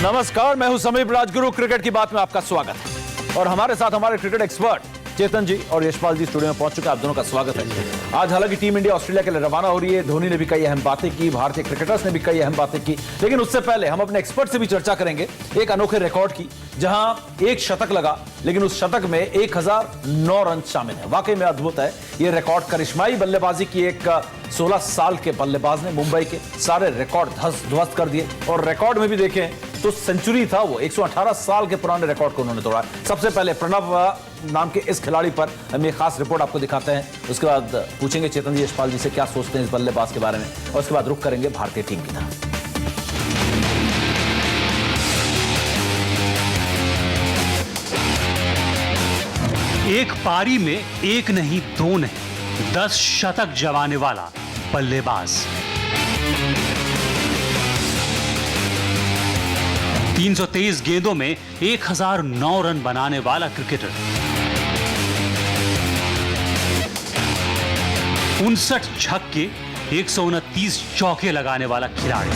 नमस्कार, मैं हूं समीप राजगुरु। क्रिकेट की बात में आपका स्वागत है और हमारे साथ हमारे क्रिकेट एक्सपर्ट चेतन जी और यशपाल जी स्टूडियो में पहुंच चुके हैं। आप दोनों का स्वागत है। आज हालांकि टीम इंडिया ऑस्ट्रेलिया के लिए रवाना हो रही है। धोनी ने भी कई अहम बातें की, भारतीय क्रिकेटर्स ने भी कई अहम बातें की, लेकिन उससे पहले हम अपने एक्सपर्ट से भी चर्चा करेंगे एक अनोखे रिकॉर्ड की, जहां एक शतक लगा लेकिन उस शतक में 1009 रन शामिल है। वाकई में अद्भुत है ये रिकॉर्ड। करिश्माई बल्लेबाजी की एक 16 साल के बल्लेबाज ने मुंबई के सारे रिकॉर्ड ध्वस्त कर दिए और रिकॉर्ड में भी देखें तो सेंचुरी था वो। 118 साल के पुराने रिकॉर्ड को उन्होंने तोड़ा। सबसे पहले प्रणव नाम के इस खिलाड़ी पर हम एक खास रिपोर्ट आपको दिखाते हैं। उसके बाद पूछेंगे चेतन जी, यशपाल जी से क्या सोचते हैं इस बल्लेबाज के बारे में, और उसके बाद रुख करेंगे भारतीय टीम की तरफ। एक पारी में एक नहीं, दो नहीं, 10 शतक जमाने वाला बल्लेबाज। 323 गेंदों में 1009 रन बनाने वाला क्रिकेटर। 59 छक्के, 129 चौके लगाने वाला खिलाड़ी।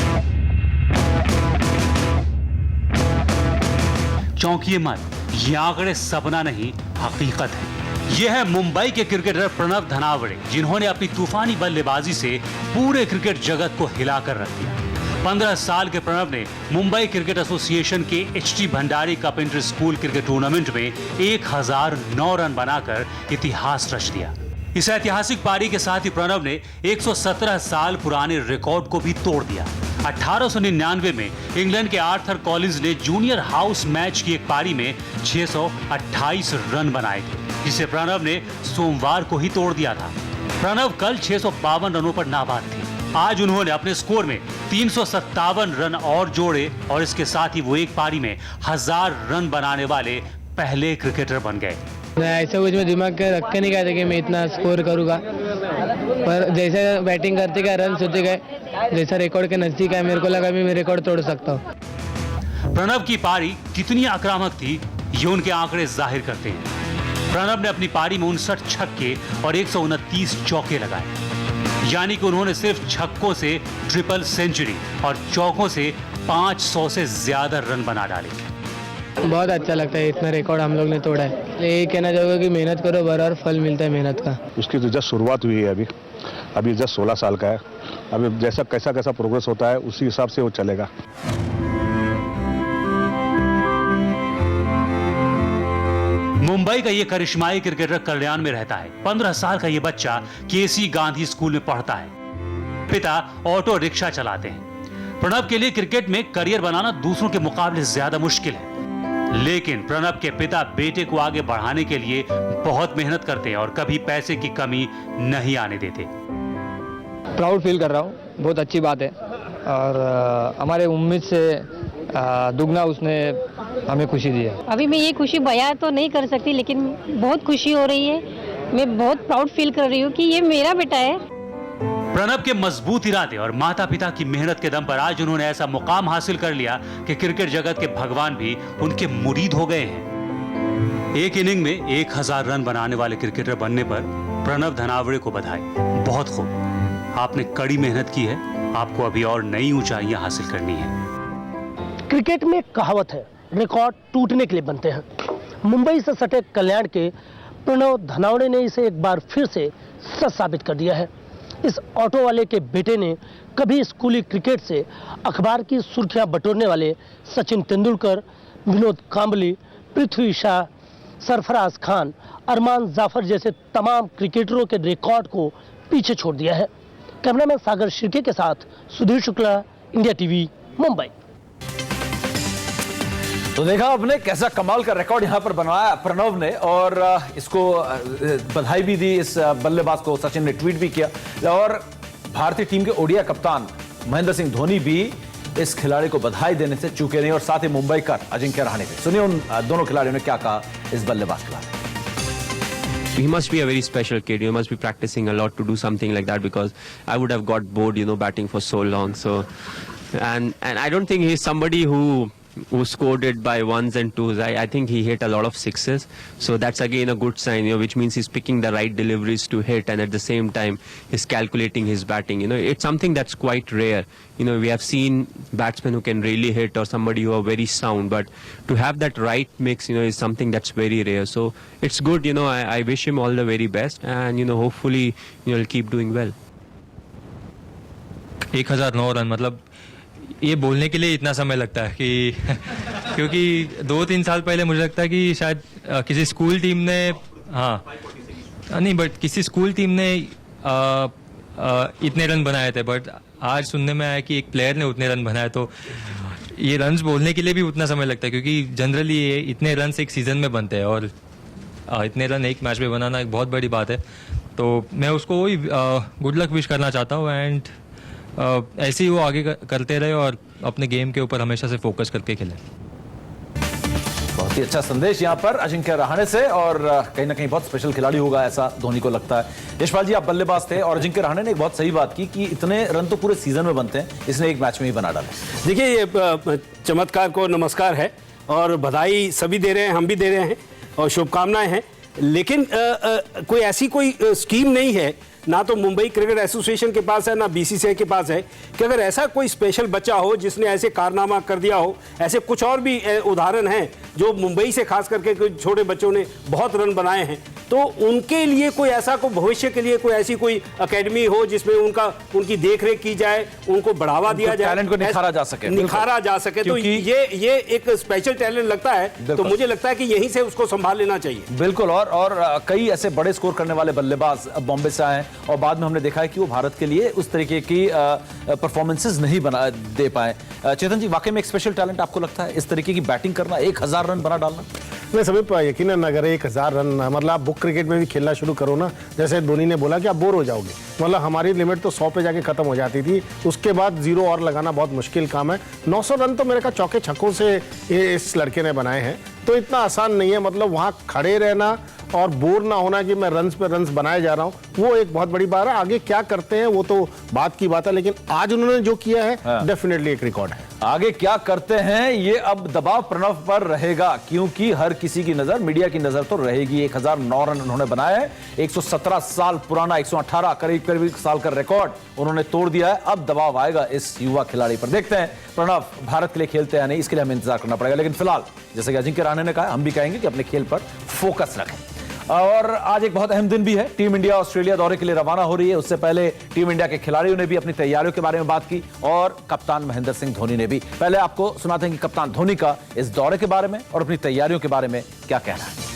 चौंकिए मत, ये आंकड़े सपना नहीं, हकीकत है। यह है मुंबई के क्रिकेटर प्रणव धनावड़े, जिन्होंने अपनी तूफानी बल्लेबाजी से पूरे क्रिकेट जगत को हिलाकर रख दिया। 15 साल के प्रणव ने मुंबई क्रिकेट एसोसिएशन के HT Bhandari cup inter school cricket tournament में 1009 रन बनाकर इतिहास रच दिया। इस ऐतिहासिक पारी के साथ ही प्रणव ने 117 साल पुराने रिकॉर्ड को भी तोड़ दिया। 1899 में इंग्लैंड के आर्थर कॉलिंस ने जूनियर हाउस मैच की एक पारी में 628 रन बनाए थे, जिसे प्रणव ने सोमवार को ही तोड़ दिया था। प्रणव कल 652 रनों पर नाबाद थे। आज उन्होंने अपने स्कोर में 357 रन और जोड़े और इसके साथ ही वो एक पारी में 1000 रन बनाने वाले पहले क्रिकेटर बन गए। ऐसा कुछ में दिमाग के रख के नहीं कहते कि मैं इतना स्कोर करूंगा, पर जैसे बैटिंग करते गए रन होते गए, जैसा रिकॉर्ड के नजदीक है, मेरे को लगा मैं रिकॉर्ड तोड़ सकता हूँ। प्रणव की पारी कितनी आक्रामक थी ये उनके आंकड़े जाहिर करते हैं। प्रणव ने अपनी पारी में 59 छक्के और 129 चौके लगाए, यानी कि उन्होंने सिर्फ छक्कों से ट्रिपल सेंचुरी और चौकों से 500 से ज्यादा रन बना डाले। बहुत अच्छा लगता है, इतना रिकॉर्ड हम लोग ने तोड़ा है। ये कहना चाहूँगा कि मेहनत करो, बराबर फल मिलता है मेहनत का। उसकी तो जस्ट शुरुआत हुई है। अभी जस्ट 16 साल का है। अभी जैसा कैसा प्रोग्रेस होता है उसी हिसाब से वो चलेगा। मुंबई का ये करिश्माई क्रिकेटर कल्याण में रहता है। 15 साल का ये बच्चा केसी गांधी स्कूल में पढ़ता है। पिता ऑटो रिक्शा चलाते हैं। प्रणव के लिए क्रिकेट में करियर बनाना दूसरों के मुकाबले ज्यादा मुश्किल है, लेकिन प्रणव के पिता बेटे को आगे बढ़ाने के लिए बहुत मेहनत करते हैं और कभी पैसे की कमी नहीं आने देते। प्राउड फील कर रहा हूँ, बहुत अच्छी बात है और हमारे उम्मीद से दुगना उसने हमें खुशी दी है। अभी मैं ये खुशी बयां तो नहीं कर सकती, लेकिन बहुत खुशी हो रही है। मैं बहुत प्राउड फील कर रही हूँ कि ये मेरा बेटा है। प्रणव के मजबूत इरादे और माता पिता की मेहनत के दम पर आज उन्होंने ऐसा मुकाम हासिल कर लिया कि क्रिकेट जगत के भगवान भी उनके मुरीद हो गए हैं। एक इनिंग में 1000 रन बनाने वाले क्रिकेटर बनने पर प्रणव धनावड़े को बधाई। बहुत खूब, आपने कड़ी मेहनत की है, आपको अभी और नई ऊंचाइयां हासिल करनी है। क्रिकेट में कहावत है, रिकॉर्ड टूटने के लिए बनते हैं। मुंबई से सटे कल्याण के प्रणव धनावड़े ने इसे एक बार फिर से सच साबित कर दिया है। इस ऑटो वाले के बेटे ने कभी स्कूली क्रिकेट से अखबार की सुर्खियां बटोरने वाले सचिन तेंदुलकर, विनोद कांबली, पृथ्वी शा, सरफराज खान, अरमान जाफर जैसे तमाम क्रिकेटरों के रिकॉर्ड को पीछे छोड़ दिया है। कैमरामैन सागर शिर्के के साथ सुधीर शुक्ला, इंडिया टीवी, मुंबई। तो देखा आपने कैसा कमाल का रिकॉर्ड यहां पर बनवाया प्रणव ने, और इसको बधाई भी दी इस बल्लेबाज को। सचिन ने ट्वीट भी किया और भारतीय टीम के ओडिया कप्तान महेंद्र सिंह धोनी भी इस खिलाड़ी को बधाई देने से चूके नहीं, और साथ ही मुंबई का अजिंक्य रहाणे भी। सुनिए उन दोनों खिलाड़ियों ने क्या कहा इस बल्लेबाज के बारे में। He must be a very special kid. You must be practicing a lot to do something like that, because I would have got bored, batting for so long. So, and I don't think he's somebody who who scored it by ones and twos. I think he hit a lot of sixes, so that's again a good sign, which means he's picking the right deliveries to hit, and at the same time he's calculating his batting. It's something that's quite rare. We have seen batsmen who can really hit or somebody who are very sound, but to have that right mix, is something that's very rare. So it's good. I wish him all the very best, and hopefully he'll keep doing well. 1009 run, मतलब ये बोलने के लिए इतना समय लगता है कि क्योंकि 2-3 साल पहले मुझे लगता है कि शायद किसी स्कूल टीम ने नहीं बट किसी स्कूल टीम ने इतने रन बनाए थे, बट आज सुनने में आया कि एक प्लेयर ने उतने रन बनाए, तो ये रन्स बोलने के लिए भी उतना समय लगता है क्योंकि जनरली ये इतने रन्स एक सीज़न में बनते हैं और इतने रन एक मैच में बनाना एक बहुत बड़ी बात है। तो मैं उसको वही गुड लक विश करना चाहता हूँ, एंड ऐसे ही वो आगे करते रहे और अपने गेम के ऊपर हमेशा से फोकस करके खेले। बहुत ही अच्छा संदेश यहाँ पर अजिंक्य रहाणे से, और कहीं ना कहीं बहुत स्पेशल खिलाड़ी होगा ऐसा धोनी को लगता है। यशपाल जी, आप बल्लेबाज थे और अजिंक्य रहाणे ने एक बहुत सही बात की कि इतने रन तो पूरे सीजन में बनते हैं, इसने एक मैच में ही बना डाले। देखिए, ये चमत्कार को नमस्कार है और बधाई सभी दे रहे हैं, हम भी दे रहे हैं और शुभकामनाएं हैं, लेकिन कोई ऐसी कोई स्कीम नहीं है, ना तो मुंबई क्रिकेट एसोसिएशन के पास है ना बीसीसीआई के पास है कि अगर ऐसा कोई स्पेशल बच्चा हो जिसने ऐसे कारनामा कर दिया हो। ऐसे कुछ और भी उदाहरण हैं जो मुंबई से खास करके कुछ छोटे बच्चों ने बहुत रन बनाए हैं, तो उनके लिए कोई ऐसा को भविष्य के लिए कोई ऐसी कोई एकेडमी हो जिसमें उनकी देखरेख की जाए, उनको बढ़ावा दिया जाए, टैलेंट को निखारा जा सके। तो ये एक स्पेशल टैलेंट लगता है, तो मुझे लगता है कि यहीं से उसको संभाल लेना चाहिए। बिल्कुल, और कई ऐसे बड़े स्कोर करने वाले बल्लेबाज बॉम्बे से आए और बाद में हमने देखा है कि वो भारत के लिए उस तरीके की परफॉर्मेंसेस नहीं बना दे पाए। चेतन जी, वाकई में एक स्पेशल टैलेंट आपको लगता है इस तरीके की बैटिंग करना, 1000 रन बना डालना? मैं सभी यकीनन अगर 1000 रन मतलब आप बुक क्रिकेट में भी खेलना शुरू करो ना, जैसे धोनी ने बोला कि आप बोर हो जाओगे, मतलब हमारी लिमिट तो 100 पे जाके खत्म हो जाती थी, उसके बाद 0 और लगाना बहुत मुश्किल काम है। 900 रन तो मेरे ख्याल चौके छक्कों से इस लड़के ने बनाए हैं, तो इतना आसान नहीं है। मतलब वहाँ खड़े रहना और बोर ना होना कि मैं रन्स पे रन्स बनाए जा रहा हूँ, वो एक बहुत बड़ी बात है। आगे क्या करते हैं वो तो बात की बात है, लेकिन आज उन्होंने जो किया है डेफिनेटली एक रिकॉर्ड है। आगे क्या करते हैं ये अब दबाव प्रणव पर रहेगा, क्योंकि हर किसी की नजर, मीडिया की नजर तो रहेगी। 1009 रन उन्होंने बनाए हैं, 117 साल पुराना, 118 करीब साल का रिकॉर्ड उन्होंने तोड़ दिया है। अब दबाव आएगा इस युवा खिलाड़ी पर। देखते हैं प्रणव भारत के लिए खेलते हैं नहीं, इसके लिए हमें इंतजार करना पड़ेगा। लेकिन फिलहाल जैसे कि अजिंक्य रहाणे ने कहा, हम भी कहेंगे कि अपने खेल पर फोकस रखें। और आज एक बहुत अहम दिन भी है, टीम इंडिया ऑस्ट्रेलिया दौरे के लिए रवाना हो रही है। उससे पहले टीम इंडिया के खिलाड़ियों ने भी अपनी तैयारियों के बारे में बात की और कप्तान महेंद्र सिंह धोनी ने भी। पहले आपको सुनाते हैं कि कप्तान धोनी का इस दौरे के बारे में और अपनी तैयारियों के बारे में क्या कहना है।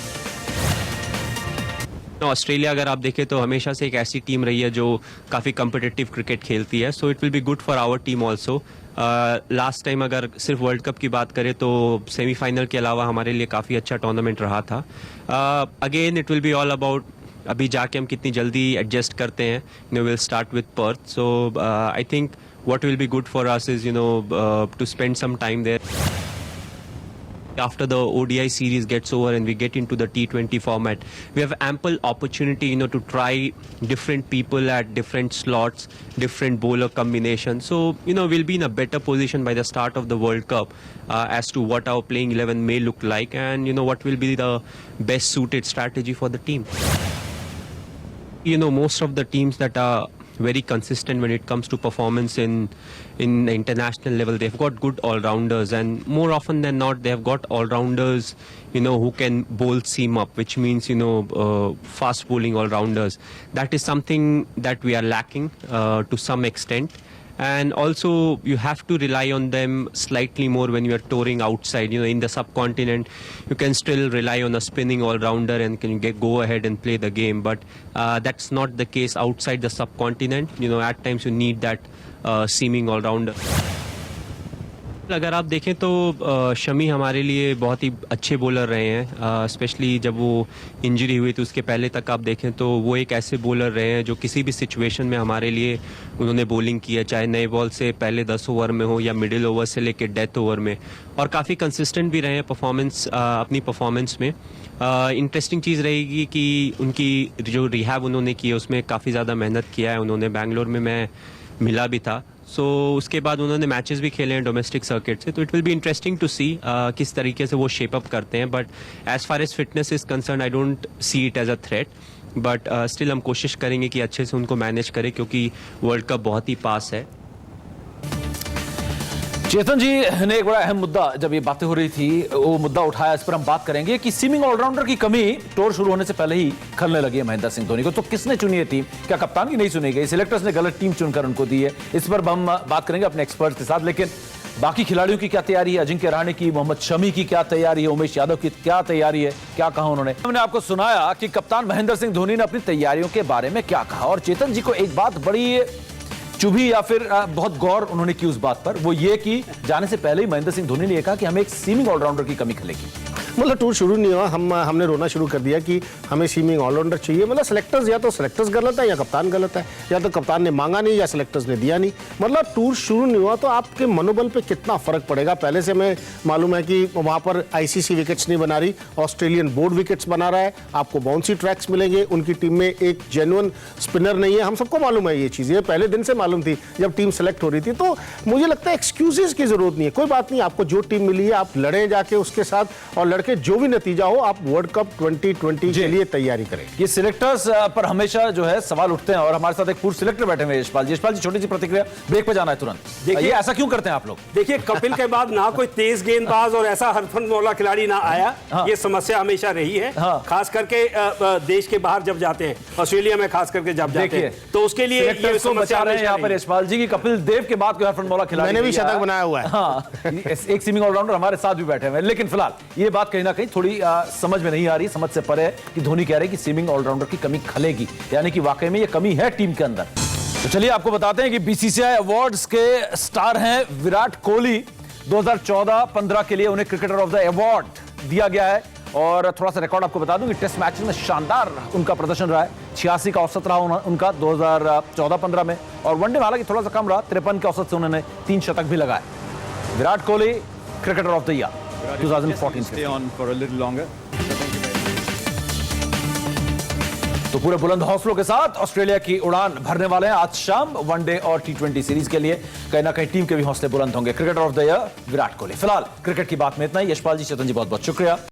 ऑस्ट्रेलिया अगर आप देखें तो हमेशा से एक ऐसी टीम रही है जो काफ़ी कम्पिटिटिव क्रिकेट खेलती है, so it will be good for our team also. Last time अगर सिर्फ वर्ल्ड कप की बात करें तो सेमीफाइनल के अलावा हमारे लिए काफ़ी अच्छा टूर्नामेंट रहा था। Again it will be all about अभी जाके हम कितनी जल्दी एडजस्ट करते हैं। Will start with Perth, so I think what will be good for us is to spend some time there after the ODI series gets over and we get into the T20 format. We have ample opportunity, to try different people at different slots, different bowler combinations. So, we'll be in a better position by the start of the World Cup as to what our playing 11 may look like and, what will be the best suited strategy for the team. Most of the teams that are very consistent when it comes to performance in the international level, they've got good all-rounders, and more often than not they've got all-rounders who can bowl seam up, which means fast bowling all-rounders. That is something that we are lacking to some extent. And also you have to rely on them slightly more when you are touring outside. In the subcontinent you can still rely on a spinning all-rounder and can go ahead and play the game, but that's not the case outside the subcontinent. At times you need that seaming all-rounder. अगर आप देखें तो शमी हमारे लिए बहुत ही अच्छे bowler रहे हैं, स्पेशली जब वो इंजरी हुई तो उसके पहले तक आप देखें तो वो एक ऐसे बॉलर रहे हैं जो किसी भी सिचुएशन में हमारे लिए उन्होंने बॉलिंग की है, चाहे नए बॉल से पहले 10 ओवर में हो या मिडिल ओवर से लेकर डेथ ओवर में, और काफ़ी कंसिस्टेंट भी रहे हैं अपनी परफॉर्मेंस में। इंटरेस्टिंग चीज़ रहेगी कि उनकी जो रिहैब उन्होंने की है उसमें काफ़ी ज़्यादा मेहनत किया है उन्होंने। बैंगलोर में मैं मिला भी था, सो उसके बाद उन्होंने मैचेस भी खेले हैं डोमेस्टिक सर्किट से, तो it will be interesting to see किस तरीके से वो शेप अप करते हैं. But as far as fitness is concern I don't see it as a threat. But still हम कोशिश करेंगे कि अच्छे से उनको मैनेज करें, क्योंकि वर्ल्ड कप बहुत ही पास है. चेतन जी ने एक बड़ा अहम मुद्दा, जब ये बातें हो रही थी, वो मुद्दा उठाया, इस पर हम बात करेंगे कि सीमिंग ऑलराउंडर की कमी टूर शुरू होने से पहले ही खलने लगी है महेंद्र सिंह धोनी को. तो किसने चुनी है टीम? क्या कप्तान की नहीं चुनी गई? सिलेक्टर्स ने गलत टीम चुनकर उनको दी है? इस पर हम बात करेंगे अपने एक्सपर्ट के साथ. लेकिन बाकी खिलाड़ियों की क्या तैयारी है? अजिंक्य रहाणे की, मोहम्मद शमी की क्या तैयारी है? उमेश यादव की क्या तैयारी है? क्या कहा उन्होंने? हमने आपको सुनाया कि कप्तान महेंद्र सिंह धोनी ने अपनी तैयारियों के बारे में क्या कहा. और चेतन जी को एक बात बड़ी चुभी या फिर बहुत गौर उन्होंने की उस बात पर, वो ये कि जाने से पहले ही महेंद्र सिंह धोनी ने कहा कि हमें एक सीमिंग ऑलराउंडर की कमी खलेगी. मतलब टूर शुरू नहीं हुआ, हमने रोना शुरू कर दिया कि हमें सीमिंग ऑलराउंडर चाहिए. मतलब सेलेक्टर्स, या तो सेलेक्टर्स गलत है या कप्तान गलत है, या तो कप्तान ने मांगा नहीं या सेलेक्टर्स ने दिया नहीं. मतलब टूर शुरू नहीं हुआ तो आपके मनोबल पे कितना फर्क पड़ेगा. पहले से हमें मालूम है कि वहां पर आईसीसी विकेट्स नहीं बना रही, ऑस्ट्रेलियन बोर्ड विकेट्स बना रहा है, आपको बाउंसी ट्रैक्स मिलेंगे, उनकी टीम में एक जेन्युइन स्पिनर नहीं है. हम सबको मालूम है ये चीज़, ये पहले दिन से मालूम थी जब टीम सेलेक्ट हो रही थी. तो मुझे लगता है एक्सक्यूजेस की जरूरत नहीं है. कोई बात नहीं, आपको जो टीम मिली है आप लड़ें जाके उसके साथ, और लड़के जो भी नतीजा हो आप वर्ल्ड कप 2020 के लिए तैयारी करें. ये सिलेक्टर्स पर हमेशा जो है सवाल उठते हैं, और हमारे साथ एक पूर्व सिलेक्टर बैठे हुए यशपाल जी. यशपाल जी, छोटी सी प्रतिक्रिया, ब्रेक पे जाना है तुरंत. देखिए ऐसा क्यों करते हैं आप लोग? देखिए, कपिल के बाद ना कोई तेज गेंदबाज और ऐसा हरफन मौला खिलाड़ी ना आया. हाँ. ये समस्या हमेशा रही है. हाँ. खास करके देश के बाहर जब जाते हैं, ऑस्ट्रेलिया में खास करके जब जाते हैं, तो उसके लिए ये समस्या रहे हैं यहाँ पर यशपाल जी की कपिल देव के बाद कोई हरफन मौला खिलाड़ी. मैंने भी शतक बनाया हुआ है. हाँ, एक सीमिंग ऑलराउंडर हमारे साथ भी बैठे हुए हैं. लेकिन फिलहाल ये बात कहीं ना कहीं थोड़ी समझ में नहीं आ रही, समझ से परे है कि धोनी कह रहे हैं कि सीमिंग ऑलराउंडर की कमी खलेगी, यानी कि वाकई में ये कमी है टीम के अंदर. तो चलिए आपको बताते हैं कि बीसीसीआई अवार्ड्स के स्टार हैं विराट कोहली. 2014-15 के लिए उन्हें क्रिकेटर ऑफ द अवार्ड दिया गया है. और थोड़ा सा रिकॉर्ड आपको बता दूं कि टेस्ट मैच में शानदार उनका प्रदर्शन रहा है. 86 का औसत रहा उनका 2014-15 में, और वनडे में हालांकि थोड़ा सा कम रहा, 53 के औसत से उन्होंने 3 शतक भी लगाए. Virat Kohli cricketer of the year 2014. तो पूरे बुलंद हौसलों के साथ ऑस्ट्रेलिया की उड़ान भरने वाले हैं आज शाम वनडे और टी20 सीरीज के लिए. कहीं ना कहीं टीम के भी हौसले बुलंद होंगे. Cricketer of the year Virat Kohli. फिलहाल क्रिकेट की बात में इतना ही. यशपाल जी, चेतन जी, बहुत बहुत शुक्रिया.